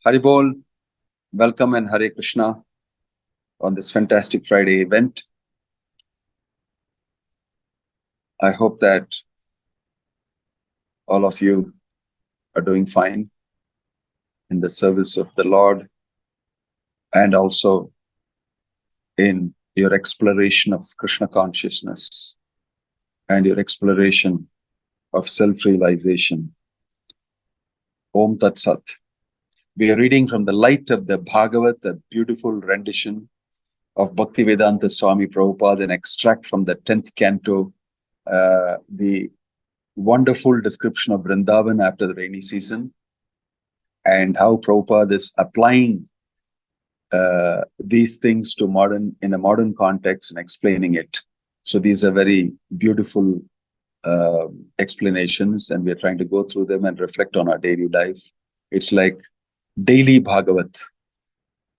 Haribol, welcome and Hare Krishna on this fantastic Friday event. I hope that all of you are doing fine in the service of the Lord and also in your exploration of Krishna consciousness and your exploration of self-realization. Om Tat Sat. We are reading from the light of the Bhāgavata, a beautiful rendition of Bhakti Vinodha Swami Prabhupada, an extract from the 10th canto, the wonderful description of Vrindavan after the rainy season, and how Prabhupada is applying these things to in a modern context and explaining it. So these are very beautiful explanations, and we are trying to go through them and reflect on our daily life. It's like daily Bhagavat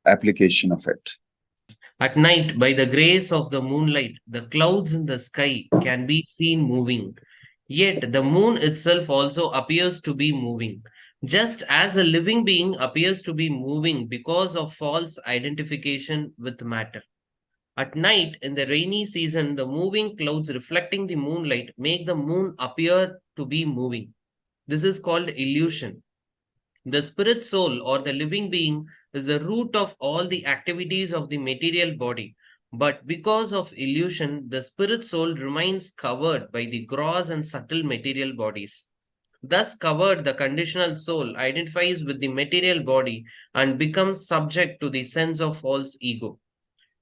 application of it. At night, by the grace of the moonlight, the clouds in the sky can be seen moving. Yet the moon itself also appears to be moving, just as a living being appears to be moving because of false identification with matter. At night, in the rainy season, the moving clouds reflecting the moonlight make the moon appear to be moving. This is called illusion. The spirit soul or the living being is the root of all the activities of the material body. But because of illusion, the spirit soul remains covered by the gross and subtle material bodies. Thus covered, the conditional soul identifies with the material body and becomes subject to the sense of false ego.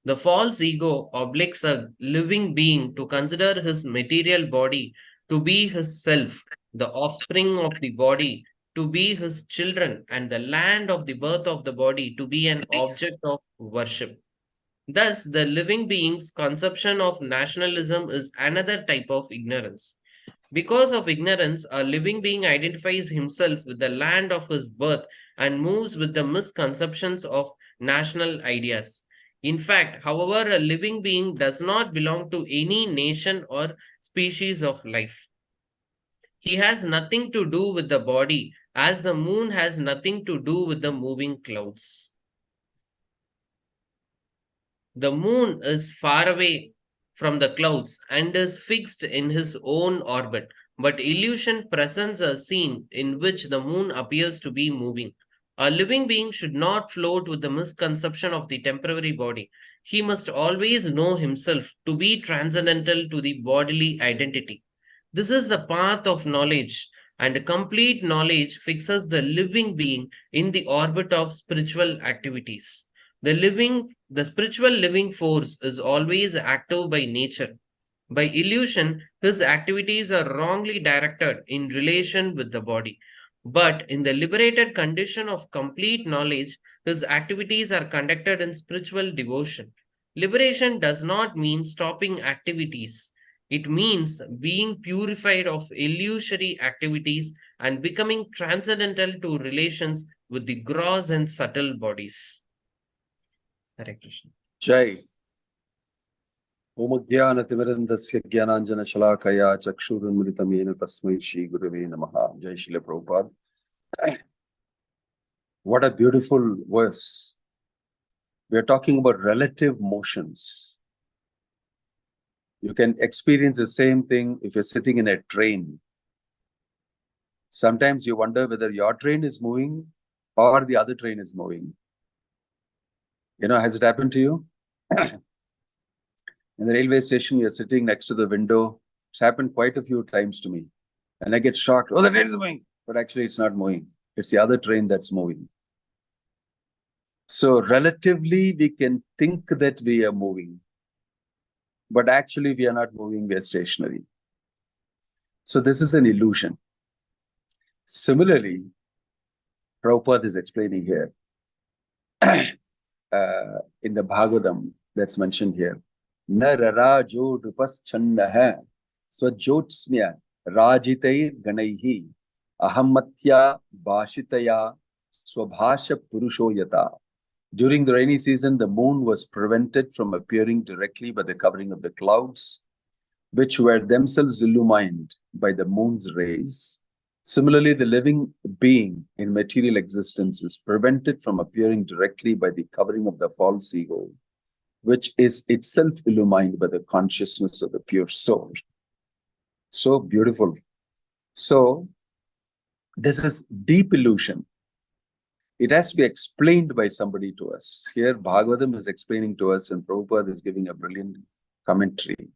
The false ego obliges a living being to consider his material body to be his self, the offspring of the body to be his children, and the land of the birth of the body to be an object of worship. Thus, the living being's conception of nationalism is another type of ignorance. Because of ignorance, a living being identifies himself with the land of his birth and moves with the misconceptions of national ideas. In fact, however, a living being does not belong to any nation or species of life. He has nothing to do with the body, as the moon has nothing to do with the moving clouds. The moon is far away from the clouds and is fixed in his own orbit, but illusion presents a scene in which the moon appears to be moving. A living being should not float with the misconception of the temporary body. He must always know himself to be transcendental to the bodily identity. This is the path of knowledge, and complete knowledge fixes the living being in the orbit of spiritual activities. The spiritual living force is always active by nature. By illusion, his activities are wrongly directed in relation with the body. But in the liberated condition of complete knowledge, his activities are conducted in spiritual devotion. Liberation does not mean stopping activities. It means being purified of illusory activities and becoming transcendental to relations with the gross and subtle bodies. Hare Krishna. Jai. Omagyan Timirandasya Gyananjana Shalakaya Chakshurunmritamena Tasmai Shri Gurave Namaha. Jai Shri Prabhupada. What a beautiful verse. We are talking about relative motions. You can experience the same thing if you're sitting in a train. Sometimes you wonder whether your train is moving or the other train is moving. You know, has it happened to you? In the railway station, you're sitting next to the window. It's happened quite a few times to me. And I get shocked. Oh, the train is moving. But actually, it's not moving. It's the other train that's moving. So relatively, we can think that we are moving. But actually, we are not moving. We are stationary. So this is an illusion. Similarly, Prabhupada is explaining here in the Bhagavatam that's mentioned here. Na rarajo rupaschannaha swajotsnya rajitay ganaihi ahamatya bhashitaya swabhasha purusho yata. During the rainy season, the moon was prevented from appearing directly by the covering of the clouds, which were themselves illumined by the moon's rays. Similarly, the living being in material existence is prevented from appearing directly by the covering of the false ego, which is itself illumined by the consciousness of the pure soul. So beautiful. So this is deep illusion. It has to be explained by somebody to us. Here, Bhagavatam is explaining to us, and Prabhupada is giving a brilliant commentary.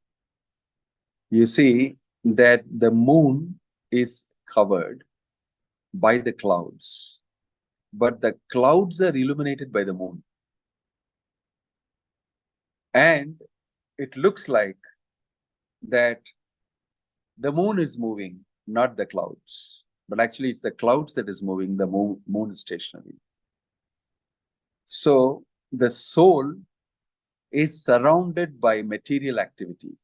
You see that the moon is covered by the clouds, but the clouds are illuminated by the moon. And it looks like that the moon is moving, not the clouds. But actually, it's the clouds that is moving, the moon is stationary. So the soul is surrounded by material activity.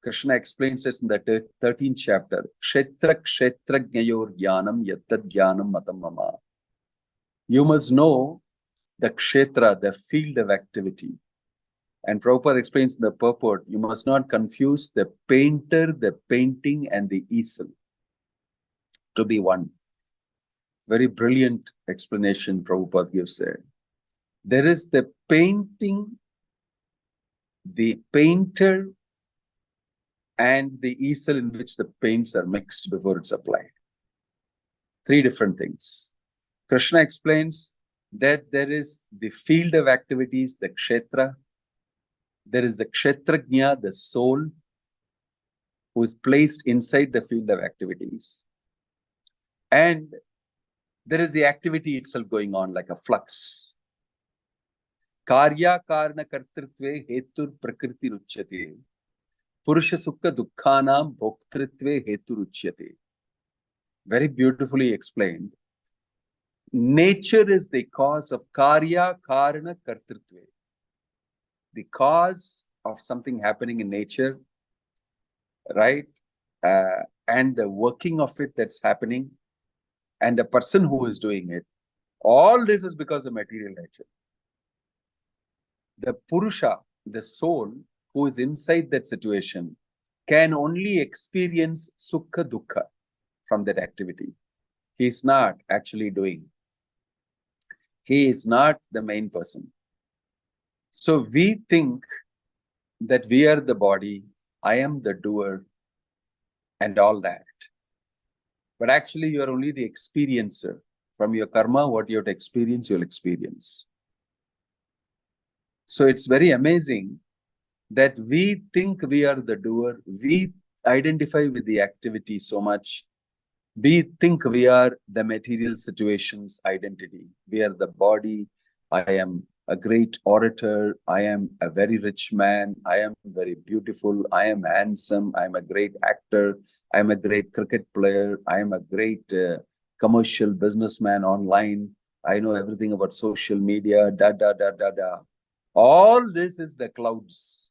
Krishna explains it in the 13th chapter. Kshetra kshetra gnayor jnanam yattad jnanam matam mama. You must know the kshetra, the field of activity. And Prabhupada explains in the purport, you must not confuse the painter, the painting, and the easel to be one. Very brilliant explanation Prabhupada gives there. There is the painting, the painter, and the easel in which the paints are mixed before it's applied. Three different things. Krishna explains that there is the field of activities, the kshetra. There is the kshetrajna, the soul, who is placed inside the field of activities. And there is the activity itself going on like a flux. Karya karna kartritve hetur prakriti ruchyate. Purusha sukha dukkhanam bhoktritve hetur ruchyate. Very beautifully explained. Nature is the cause of karya karna kartritve. The cause of something happening in nature, right? And the working of it that's happening, and the person who is doing it. All this is because of material nature. The Purusha, the soul, who is inside that situation, can only experience sukha dukkha from that activity. He is not actually doing. He is not the main person. So we think that we are the body, I am the doer, and all that. But actually, you are only the experiencer. From your karma, what you have to experience, you'll experience. So it's very amazing that we think we are the doer. We identify with the activity so much. We think we are the material situation's identity. We are the body. I am a great orator. I am a very rich man. I am very beautiful. I am handsome. I am a great actor. I am a great cricket player. I am a great commercial businessman online. I know everything about social media, All this is the clouds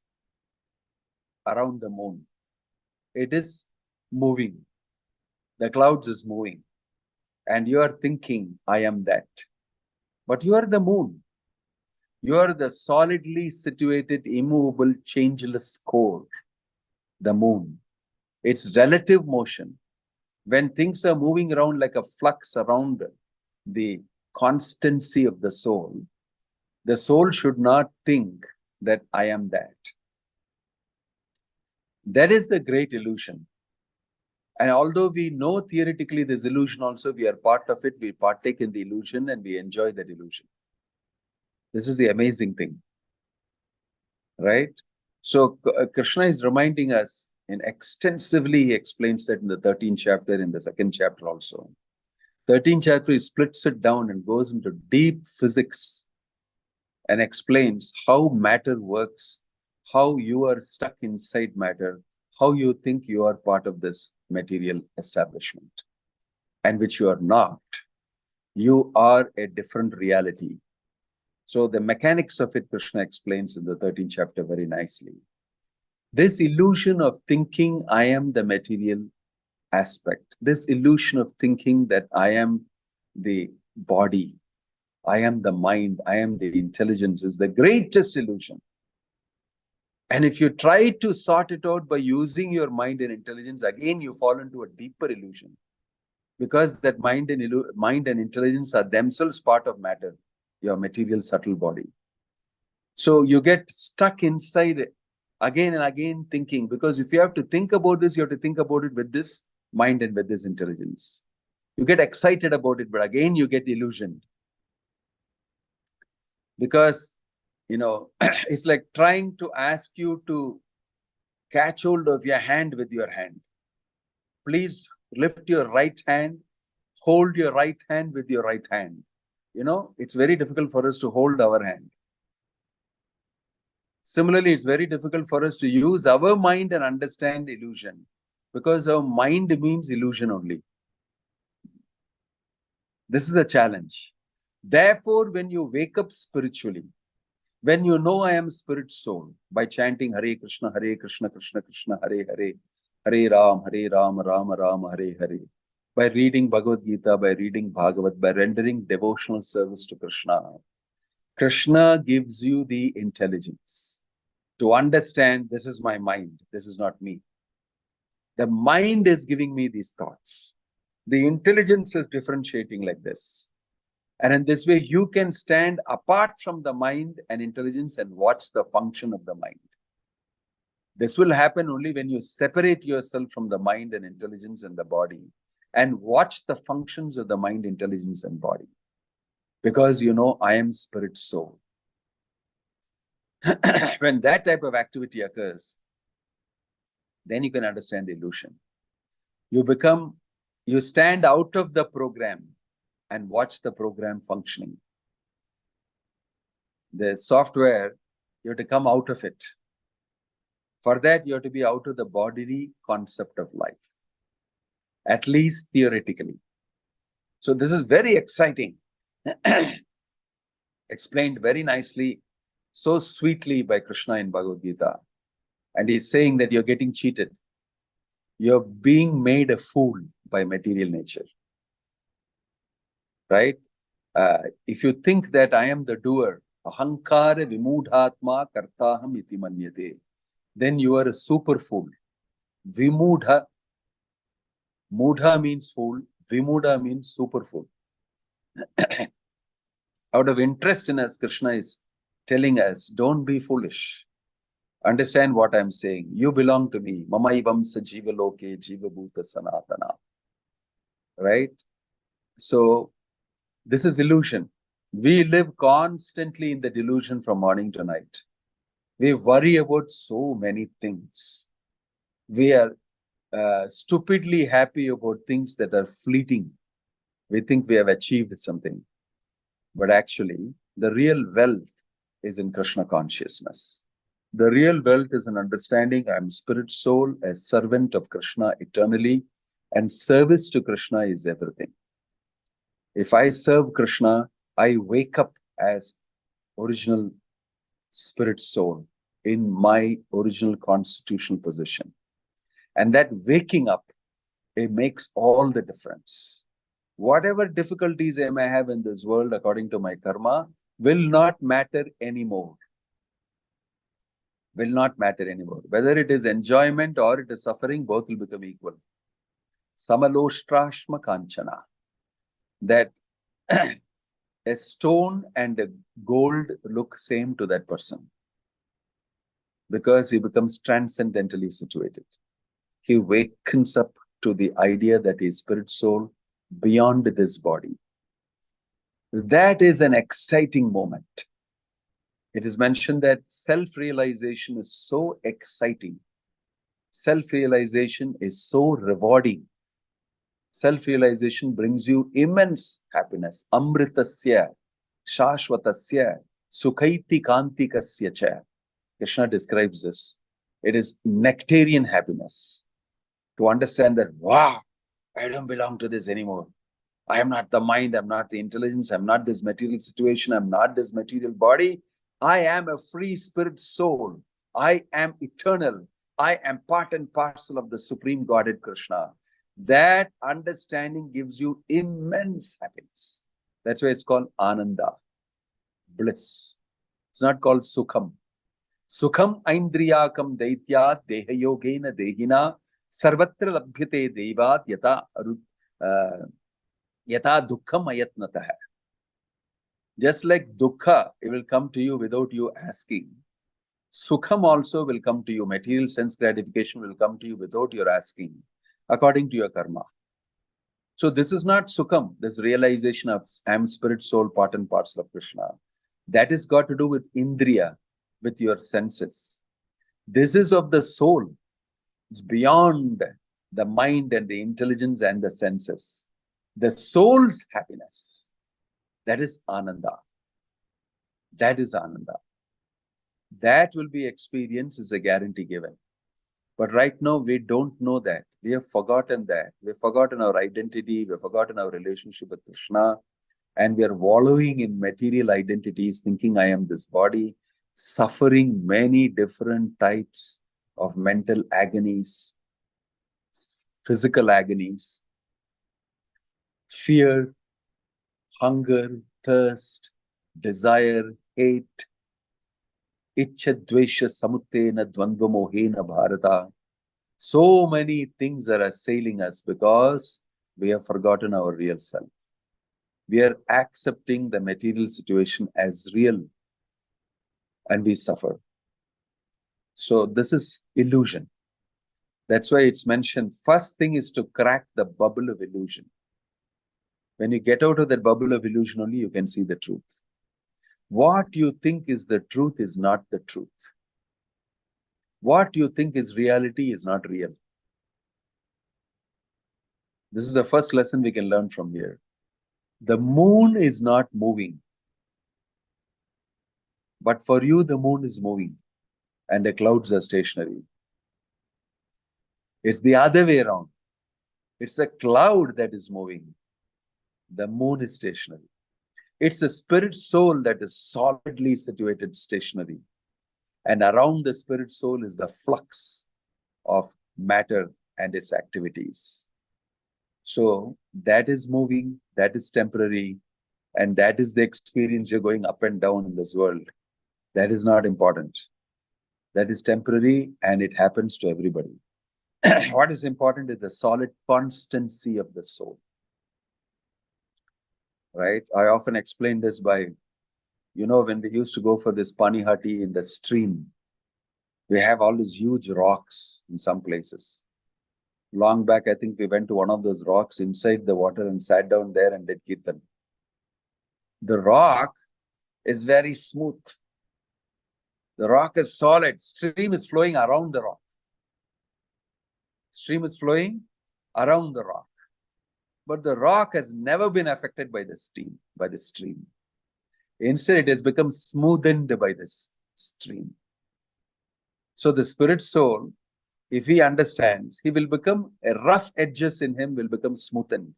around the moon. It is moving. The clouds is moving. And you are thinking, I am that. But you are the moon. You are the solidly situated, immovable, changeless core, the moon. It's relative motion. When things are moving around like a flux around the constancy of the soul should not think that I am that. That is the great illusion. And although we know theoretically this illusion also, we are part of it, we partake in the illusion and we enjoy that illusion. This is the amazing thing, right? So Krishna is reminding us, and extensively he explains that in the 13th chapter, in the 2nd chapter also. 13th chapter, he splits it down and goes into deep physics and explains how matter works, how you are stuck inside matter, how you think you are part of this material establishment, and which you are not. You are a different reality. So the mechanics of it, Krishna explains in the 13th chapter very nicely. This illusion of thinking I am the material aspect, this illusion of thinking that I am the body, I am the mind, I am the intelligence, is the greatest illusion. And if you try to sort it out by using your mind and intelligence, again you fall into a deeper illusion. because that mind and intelligence are themselves part of matter, your material subtle body. So you get stuck inside again and again thinking, because if you have to think about this, you have to think about it with this mind and with this intelligence. You get excited about it, but again you get illusioned. Because, it's like trying to ask you to catch hold of your hand with your hand. Please lift your right hand, hold your right hand with your right hand. It's very difficult for us to hold our hand. Similarly, it's very difficult for us to use our mind and understand illusion, because our mind means illusion only. This is a challenge. Therefore, when you wake up spiritually, when you know I am spirit soul, by chanting Hare Krishna, Krishna Krishna, Hare Hare, Hare Ram, Ram Ram, Hare Hare, by reading Bhagavad Gita, by reading Bhagavata, by rendering devotional service to Krishna, Krishna gives you the intelligence to understand this is my mind, this is not me. The mind is giving me these thoughts. The intelligence is differentiating like this. And in this way, you can stand apart from the mind and intelligence and watch the function of the mind. This will happen only when you separate yourself from the mind and intelligence and the body and watch the functions of the mind, intelligence, and body. Because I am spirit soul. When that type of activity occurs, then you can understand the illusion. You stand out of the program and watch the program functioning. The software, you have to come out of it. For that, you have to be out of the bodily concept of life, at least theoretically. So this is very exciting. Explained very nicely, so sweetly by Krishna in Bhagavad Gita. And he's saying that you're getting cheated. You're being made a fool by material nature. Right? If you think that I am the doer, ahankara vimudhatma kartaham iti manyate, then you are a super fool. Vimudha. Mudha means fool. Vimudha means super fool. Out of interest in us, Krishna is telling us, don't be foolish. Understand what I'm saying. You belong to me. Mamaivam sa jiva loke jiva bhuta sanatana. Right? So, this is illusion. We live constantly in the delusion from morning to night. We worry about so many things. We are stupidly happy about things that are fleeting. We think we have achieved something. But actually, the real wealth is in Krishna consciousness. The real wealth is an understanding I am spirit soul, a servant of Krishna eternally, and service to Krishna is everything. If I serve Krishna, I wake up as original spirit soul in my original constitutional position. And that waking up, it makes all the difference. Whatever difficulties I may have in this world according to my karma will not matter anymore. Will not matter anymore. Whether it is enjoyment or it is suffering, both will become equal. Samaloshrashma kanchana. That a stone and a gold look same to that person. Because he becomes transcendentally situated. He wakens up to the idea that he is spirit soul beyond this body. That is an exciting moment. It is mentioned that self-realization is so exciting. Self-realization is so rewarding. Self-realization brings you immense happiness. Amritasya, shashvatasya, sukhaiti kantikasya cha. Krishna describes this. It is nectarian happiness. To understand that, wow, I don't belong to this anymore. I am not the mind, I'm not the intelligence, I'm not this material situation, I'm not this material body. I am a free spirit soul. I am eternal. I am part and parcel of the Supreme Godhead Krishna. That understanding gives you immense happiness. That's why it's called Ananda, bliss. It's not called Sukham. Sukham aindriyakam daityat dehayogena dehina sarvatra labhyate devat yata Yata dukkham ayatnatah. Just like dukkha, it will come to you without you asking. Sukham also will come to you. Material sense gratification will come to you without your asking, according to your karma. So this is not sukham, this realization of I am spirit, soul, part and parcel of Krishna. That is got to do with indriya, with your senses. This is of the soul. It's beyond the mind and the intelligence and the senses. The soul's happiness, that is Ananda. That is Ananda. That will be experienced, is a guarantee given. But right now, we don't know that. We have forgotten that. We've forgotten our identity. We've forgotten our relationship with Krishna. And we are wallowing in material identities, thinking I am this body, suffering many different types of mental agonies, physical agonies, fear, hunger, thirst, desire, hate, Ichcha dvesha samuttena dvandva mohena bharata. So many things are assailing us because we have forgotten our real self. We are accepting the material situation as real and we suffer. So this is illusion. That's why it's mentioned, first thing is to crack the bubble of illusion. When you get out of that bubble of illusion only, you can see the truth. What you think is the truth is not the truth. What you think is reality is not real. This is the first lesson we can learn from here. The moon is not moving. But for you, the moon is moving and the clouds are stationary. It's the other way around. It's the cloud that is moving. The moon is stationary. It's the spirit soul that is solidly situated stationary. And around the spirit soul is the flux of matter and its activities. So that is moving, that is temporary, and that is the experience you're going up and down in this world. That is not important. That is temporary and it happens to everybody. What is important is the solid constancy of the soul. Right? I often explain this by, when we used to go for this panihati in the stream, we have all these huge rocks in some places. Long back, I think we went to one of those rocks inside the water and sat down there and did kirtan. The rock is very smooth. The rock is solid. Stream is flowing around the rock. Stream is flowing around the rock. But the rock has never been affected by the stream. Instead, it has become smoothened by this stream. So the spirit soul, if he understands, he will become, a rough edges in him will become smoothened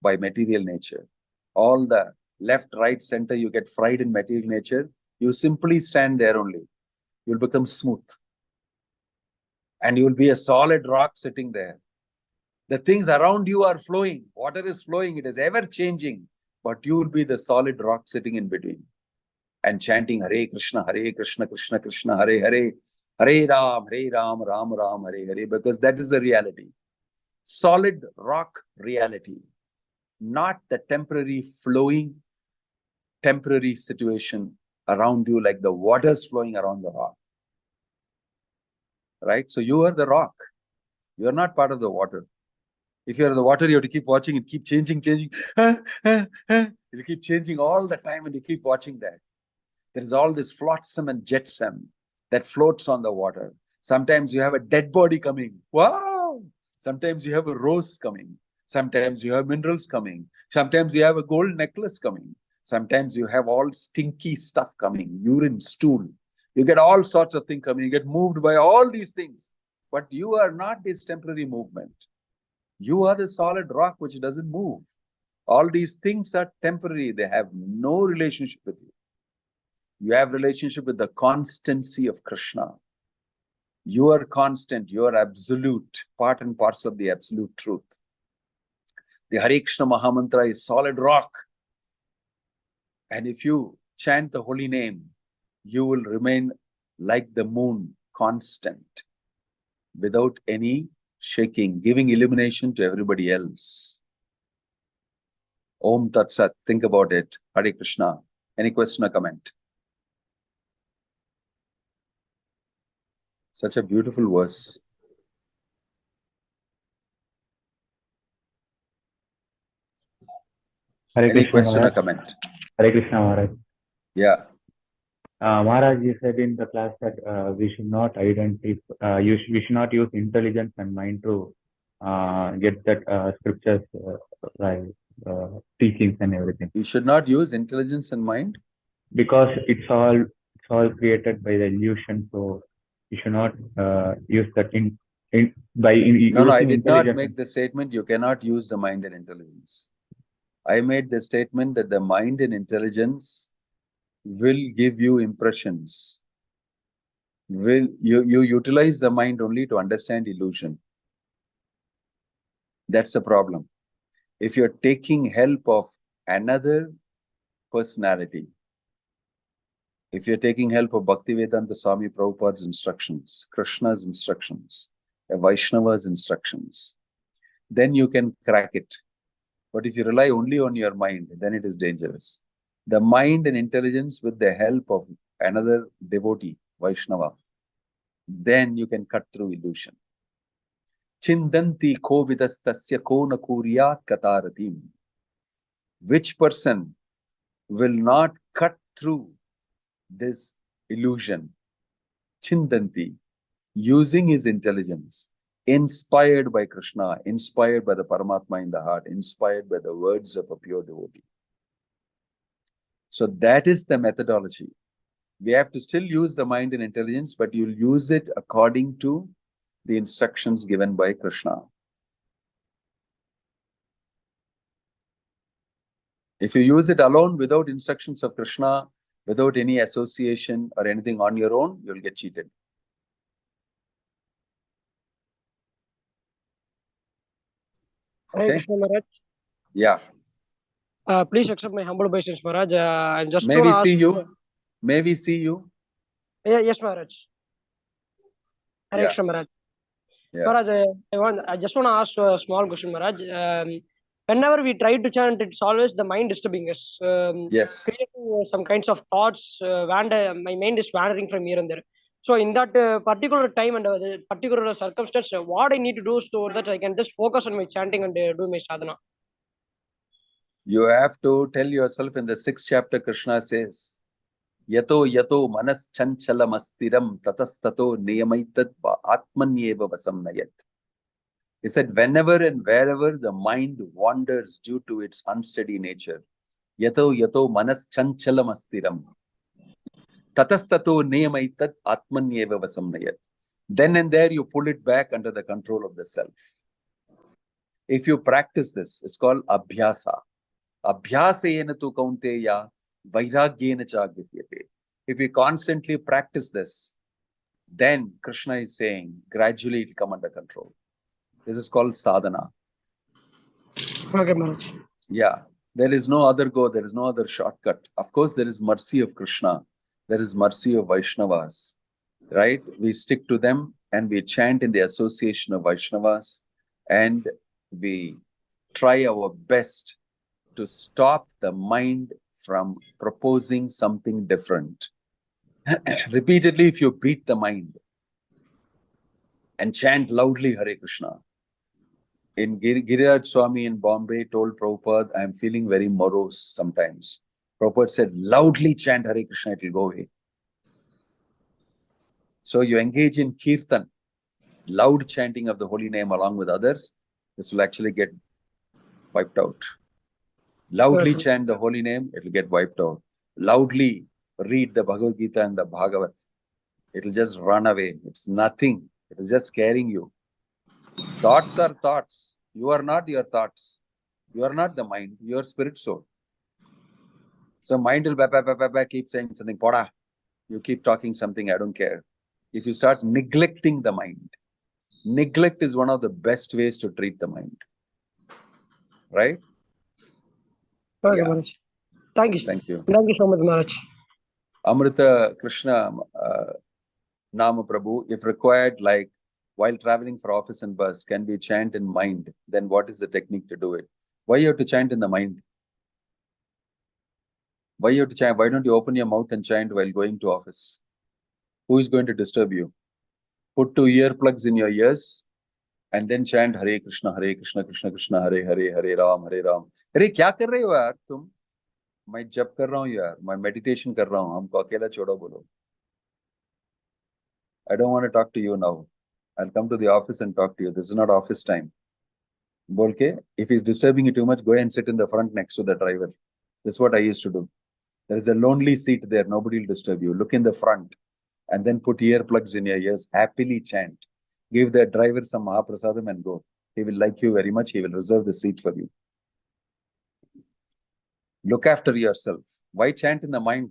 by material nature. All the left, right, center, you get fried in material nature, you simply stand there only. You'll become smooth. And you'll be a solid rock sitting there. The things around you are flowing. Water is flowing. It is ever changing. But you will be the solid rock sitting in between. And chanting Hare Krishna, Krishna Krishna, Hare Hare, Hare Ram, Ram Ram, Hare Hare. Because that is the reality. Solid rock reality. Not the temporary flowing, temporary situation around you like the waters flowing around the rock. Right? So you are the rock. You are not part of the water. If you are the water, you have to keep watching and keep changing. You keep changing all the time and you keep watching that. There is all this flotsam and jetsam that floats on the water. Sometimes you have a dead body coming. Wow! Sometimes you have a rose coming. Sometimes you have minerals coming. Sometimes you have a gold necklace coming. Sometimes you have all stinky stuff coming, urine, stool. You get all sorts of things coming. You get moved by all these things. But you are not this temporary movement. You are the solid rock which doesn't move. All these things are temporary. They have no relationship with you. You have relationship with the constancy of Krishna. You are constant. You are absolute, part and parcel of the absolute truth. The Hare Krishna Mahamantra is solid rock. And if you chant the holy name, you will remain like the moon, constant, without any shaking, giving illumination to everybody else. Om Tat Sat. Think about it. Hare Krishna. Any question or comment? Such a beautiful verse. Hare Any Krishna question or Maharaj. comment? Hare Krishna Maharaj. Yeah. Maharaj, you said in the class that we should not identify, we should not use intelligence and mind to get that scriptures, like teachings and everything. You should not use intelligence and mind. Because it's all created by the illusion, so you should not use that No, I using did not intelligence. make the statement you cannot use the mind and intelligence. I made the statement that the mind and intelligence will give you impressions. You utilize the mind only to understand illusion. That's the problem. If you're taking help of another personality, if you're taking help of Bhaktivedanta Swami Prabhupada's instructions, Krishna's instructions, a Vaishnava's instructions, then you can crack it. But if you rely only on your mind, then it is dangerous. The mind and intelligence with the help of another devotee, Vaishnava, then you can cut through illusion. Chindanti ko vidastasya ko na kuryat kataratim. Which person will not cut through this illusion? Chindanti, using his intelligence, inspired by Krishna, inspired by the Paramatma in the heart, inspired by the words of a pure devotee. So that is the methodology. We have to still use the mind and intelligence, but you'll use it according to the instructions given by Krishna. If you use it alone without instructions of Krishna, without any association or anything on your own, you'll get cheated. Hare Okay? Krishna Maharaj. Yeah. Please accept my humble obeisance, Maharaj. I just May want we to ask. see you? May we see you? Yeah, yes, Maharaj. Hare Yeah. Krishna Maharaj. Yeah. Maharaj, I just want to ask a small question, Maharaj. Whenever we try to chant, it's always the mind disturbing us. Yes. Creating some kinds of thoughts. My mind is wandering from here and there. So in that particular time and particular circumstance, what I need to do so that I can just focus on my chanting and do my sadhana? You have to tell yourself in the 6th chapter, Krishna says, Yato yato manas chanchalam astiram tatastato niyamaitat atmanyeva vasamnayat. He said, whenever and wherever the mind wanders due to its unsteady nature, yato yato manas chanchalam astiram tatastato niyamaitat atmanyeva vasamnayat. Then and there you pull it back under the control of the self. If you practice this, it's called abhyasa. Abhyasena tu kaunteya vairagyena chagrityate. If we constantly practice this, then Krishna is saying, gradually it will come under control. This is called sadhana. Okay, Maharaj. Yeah, there is no other go, there is no other shortcut. Of course, there is mercy of Krishna. There is mercy of Vaishnavas, right? We stick to them and we chant in the association of Vaishnavas and we try our best to stop the mind from proposing something different. Repeatedly, if you beat the mind and chant loudly Hare Krishna. In Giriraj Swami in Bombay told Prabhupada, I am feeling very morose sometimes. Prabhupada said, loudly chant Hare Krishna, it will go away. So you engage in kirtan, loud chanting of the holy name along with others, this will actually get wiped out. Loudly chant the holy name, it will get wiped out. Loudly read the Bhagavad Gita and the Bhāgavata, it will just run away. It's nothing. It is just scaring you. Thoughts are thoughts. You are not your thoughts. You are not the mind. You are spirit soul. So mind will keep saying something. Poda. You keep talking something. I don't care. If you start neglecting the mind, neglect is one of the best ways to treat the mind. Right? Okay, Yeah. Maharaj. Thank you. Thank you. Thank you so much, Maharaj. Amrita Krishna Nama Prabhu, if required, like while traveling for office and bus, can we chant in mind? Then what is the technique to do it? Why you have to chant in the mind? Why you have to chant? Why don't you open your mouth and chant while going to office? Who is going to disturb you? Put 2 earplugs in your ears and then chant Hare Krishna, Krishna Krishna, Hare Hare, Hare Ram, Hare Ram. Hare, क्या कर रहे हो यार तुम? मैं जप कर रहा हूँ यार, मैं meditation कर रहा हूँ, हमको अकेला छोड़ो बोलो. I don't want to talk to you now. I'll come to the office and talk to you. This is not office time. Bolke, if he's disturbing you too much, go and sit in the front next to the driver. That's what I used to do. There is a lonely seat there. Nobody will disturb you. Look in the front and then put earplugs in your ears. Happily chant. Give the driver some Mahaprasadam and go. He will like you very much. He will reserve the seat for you. Look after yourself. Why chant in the mind?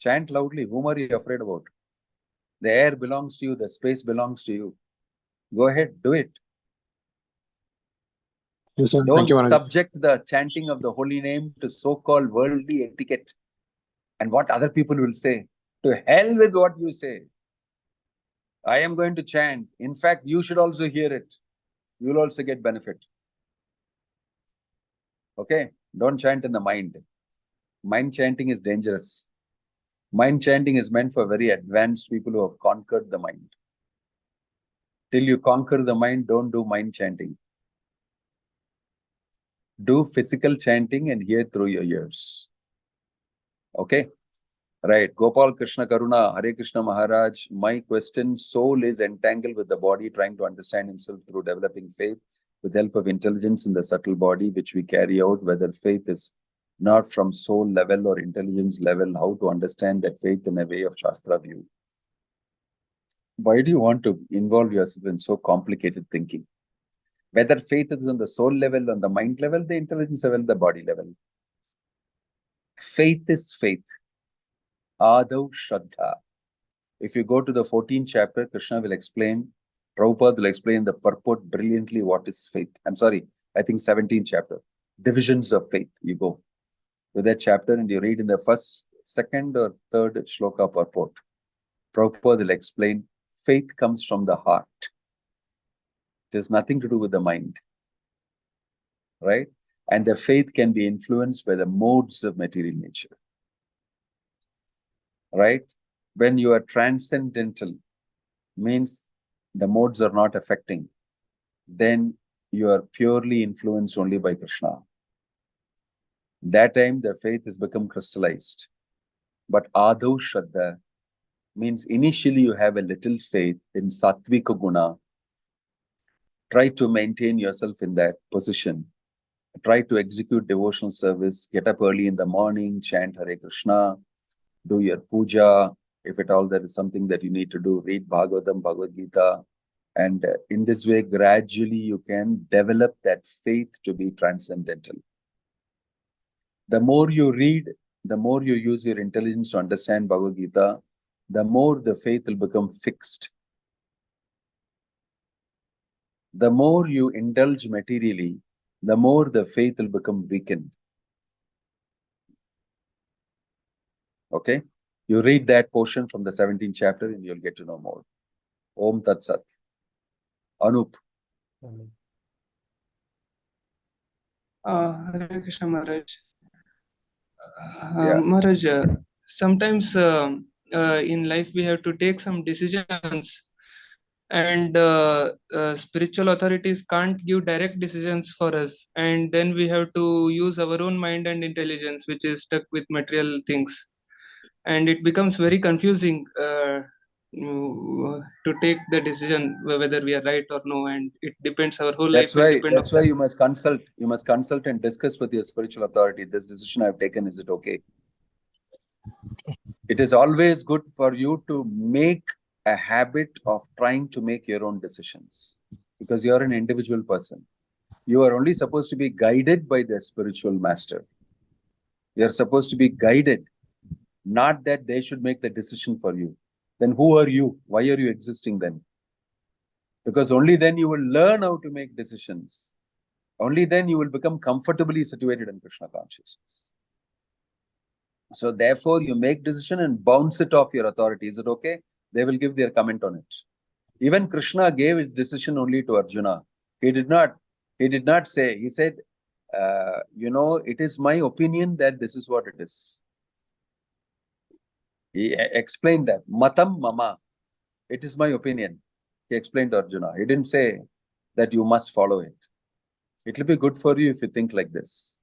Chant loudly. Whom are you afraid about? The air belongs to you. The space belongs to you. Go ahead. Do it. Yes, sir. Don't Thank you, Maharaj. subject the chanting of the holy name to so-called worldly etiquette and what other people will say. To hell with what you say. I am going to chant. In fact, you should also hear it. You will also get benefit. Okay? Don't chant in the mind. Mind chanting is dangerous. Mind chanting is meant for very advanced people who have conquered the mind. Till you conquer the mind, don't do mind chanting. Do physical chanting and hear through your ears. Okay? Right. Gopal Krishna Karuna, Hare Krishna Maharaj. My question, soul is entangled with the body, trying to understand himself through developing faith with help of intelligence in the subtle body, which we carry out, whether faith is not from soul level or intelligence level, how to understand that faith in a way of Shastra view. Why do you want to involve yourself in so complicated thinking? Whether faith is on the soul level, on the mind level, the intelligence level, the body level. Faith is faith. Adav Shraddha. If you go to the 14th chapter, Krishna will explain, Prabhupada will explain the purport brilliantly what is faith. I'm sorry, I think 17th chapter. Divisions of faith. You go to that chapter and you read in the first, second or third shloka purport. Prabhupada will explain, faith comes from the heart. It has nothing to do with the mind. Right? And the faith can be influenced by the modes of material nature. Right? When you are transcendental, means the modes are not affecting, then you are purely influenced only by Krishna. That time the faith has become crystallized. But Adav Shraddha means initially you have a little faith in Sattvika Guna. Try to maintain yourself in that position. Try to execute devotional service. Get up early in the morning, chant Hare Krishna. Do your puja. If at all there is something that you need to do, read Bhagavatam, Bhagavad Gita. And in this way, gradually you can develop that faith to be transcendental. The more you read, the more you use your intelligence to understand Bhagavad Gita, the more the faith will become fixed. The more you indulge materially, the more the faith will become weakened. Okay? You read that portion from the 17th chapter and you'll get to know more. Om Tat Sat. Anup. Hare Krishna Maharaj. Yeah. Maharaj, sometimes in life we have to take some decisions, and spiritual authorities can't give direct decisions for us, and then we have to use our own mind and intelligence, which is stuck with material things, and it becomes very confusing to take the decision whether we are right or no, and it depends, our whole life will depend That's why you must consult. You must consult and discuss with your spiritual authority. This decision I've taken, is it okay? It is always good for you to make a habit of trying to make your own decisions, because you're an individual person. You are only supposed to be guided by the spiritual master. You're supposed to be guided, not that they should make the decision for you. Then who are you? Why are you existing then? Because only then you will learn how to make decisions. Only then you will become comfortably situated in Krishna consciousness. So therefore, you make decision and bounce it off your authority. Is it okay? They will give their comment on it. Even Krishna gave his decision only to Arjuna. He did not say, he said, it is my opinion that this is what it is. He explained that. Matam mama. It is my opinion. He explained to Arjuna. He didn't say that you must follow it. It will be good for you if you think like this.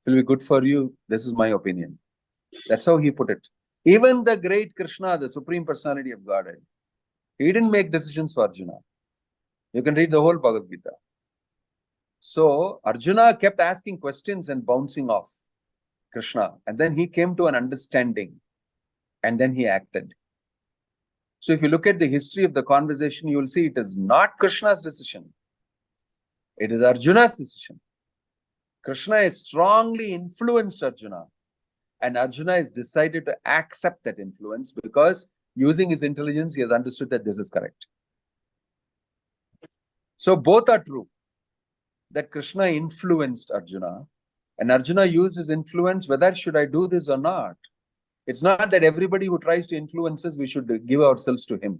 It will be good for you. This is my opinion. That's how he put it. Even the great Krishna, the Supreme Personality of Godhead, he didn't make decisions for Arjuna. You can read the whole Bhagavad Gita. So Arjuna kept asking questions and bouncing off Krishna. And then he came to an understanding. And then he acted. So if you look at the history of the conversation, you will see it is not Krishna's decision. It is Arjuna's decision. Krishna has strongly influenced Arjuna. And Arjuna has decided to accept that influence because using his intelligence, he has understood that this is correct. So both are true. That Krishna influenced Arjuna. And Arjuna used his influence, whether should I do this or not. It's not that everybody who tries to influence us, we should give ourselves to him.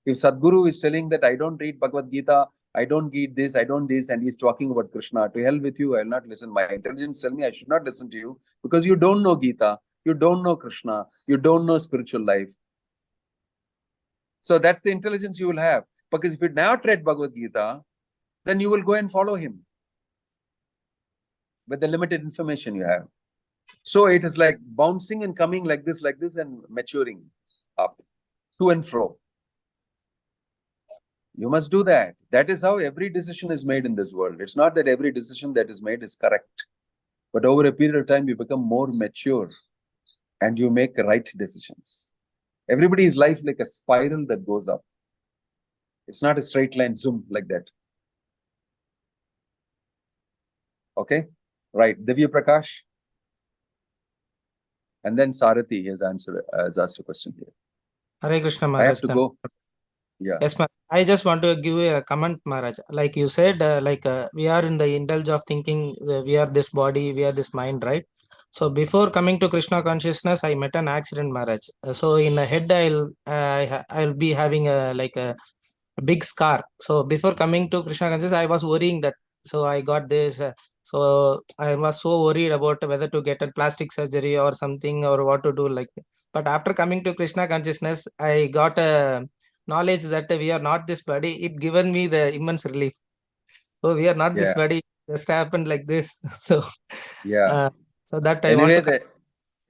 If Sadhguru is telling that I don't read Bhagavad Gita, I don't read this, I don't this, and he's talking about Krishna, to hell with you, I will not listen. My intelligence tell me I should not listen to you because you don't know Gita, you don't know Krishna, you don't know spiritual life. So that's the intelligence you will have. Because if you not read Bhagavad Gita, then you will go and follow him with the limited information you have. So it is like bouncing and coming like this and maturing up, to and fro. You must do that. That is how every decision is made in this world. It's not that every decision that is made is correct. But over a period of time, you become more mature and you make right decisions. Everybody's life like a spiral that goes up. It's not a straight line zoom like that. Okay? Right. Divya Prakash. And then Sarathi has asked a question here. Hare Krishna I Maharaj. have to go. Yeah. Yes, Maharaj. I just want to give a comment, Maharaj. Like you said, we are in the indulge of thinking we are this body, we are this mind, right? So before coming to Krishna consciousness, I met an accident, Maharaj. So in the head, I'll be having a big scar. So before coming to Krishna consciousness, I was worrying that. So I got this. So I was so worried about whether to get a plastic surgery or something or what to do like. But after coming to Krishna consciousness, I got a knowledge that we are not this body. It given me the immense relief. Oh, we are not this body. Just happened like this. So yeah. So that I want to.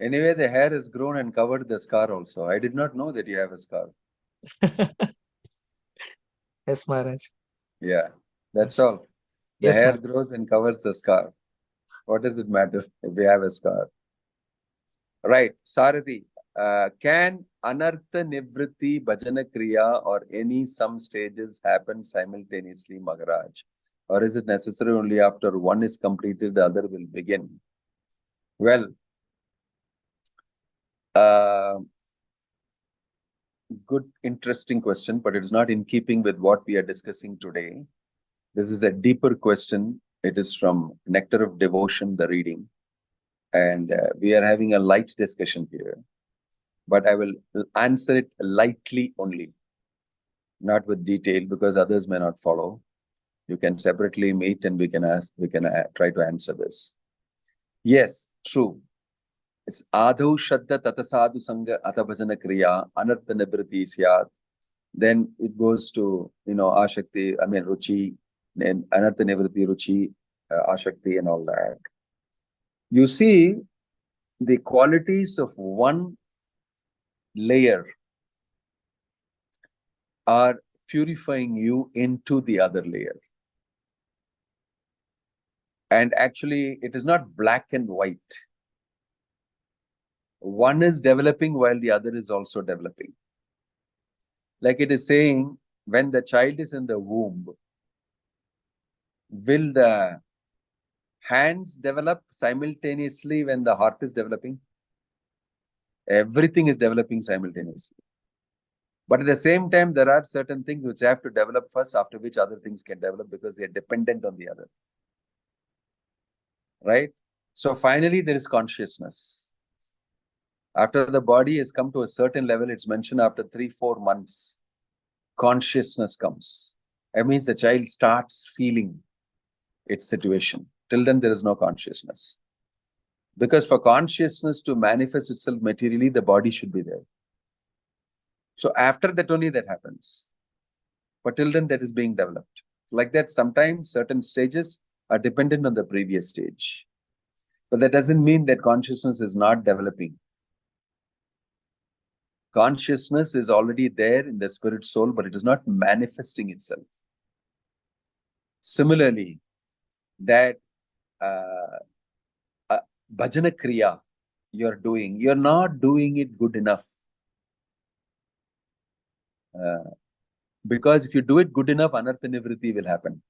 Anyway, the hair is grown and covered the scar also. I did not know that you have a scar. Yes, Maharaj. Yeah, that's all. The Yes, hair Maharaj. grows and covers the scar. What does it matter if we have a scar? Right, Sarathi. Can Anartha Nivritti, Bhajana Kriya or any some stages happen simultaneously, Maharaj? Or is it necessary only after one is completed, the other will begin? Well, good, interesting question, but it is not in keeping with what we are discussing today. This is a deeper question. It is from Nectar of Devotion, the reading. And we are having a light discussion here. But I will answer it lightly only, not with detail, because others may not follow. You can separately meet and we can try to answer this. Yes, true. It's Adhu Shadda Tatasadu Sangha Atabhajana Kriya Anartha Nibriti Syat. Then it goes to, Ashakti, Ruchi, then Anartha Nivriti, Ruchi, Ashakti and all that. You see, the qualities of one layer are purifying you into the other layer. And actually, it is not black and white. One is developing while the other is also developing. Like it is saying, when the child is in the womb, will the hands develop simultaneously when the heart is developing? Everything is developing simultaneously. But at the same time, there are certain things which have to develop first, after which other things can develop because they are dependent on the other. Right? So finally, there is consciousness. After the body has come to a certain level, it's mentioned after 3-4 months, consciousness comes. That means the child starts feeling its situation. Till then, there is no consciousness. Because for consciousness to manifest itself materially, the body should be there. So after that only that happens. But till then that is being developed. Like that, sometimes certain stages are dependent on the previous stage. But that doesn't mean that consciousness is not developing. Consciousness is already there in the spirit soul, but it is not manifesting itself. Similarly, that bhajana kriya you're doing, you're not doing it good enough. Because if you do it good enough, anartha nivritti will happen.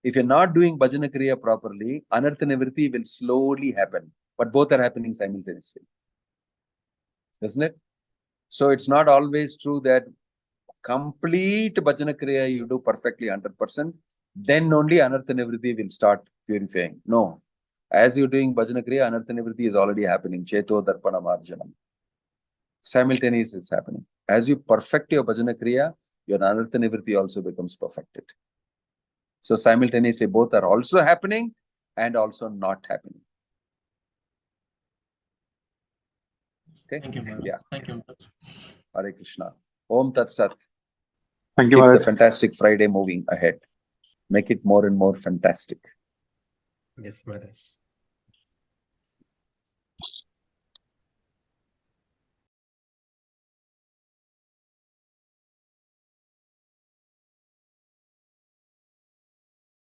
If you're not doing bhajana kriya properly, anartha nivritti will slowly happen. But both are happening simultaneously. Isn't it? So it's not always true that complete bhajana kriya you do perfectly 100%, then only anartha nivritti will start purifying. No. As you're doing bhajana kriya, anartha nivritti is already happening. Cheto darpana marjanam. Simultaneously it's happening. As you perfect your bhajana kriya, your anartha nivritti also becomes perfected. So simultaneously both are also happening and also not happening. Okay? Thank you, Maharaj. Yeah. Thank you, Maharaj. Hare Krishna. Om Tat Sat. Thank you, Keep the Maharaj. fantastic Friday moving ahead. Make it more and more fantastic. Yes, Maharaj.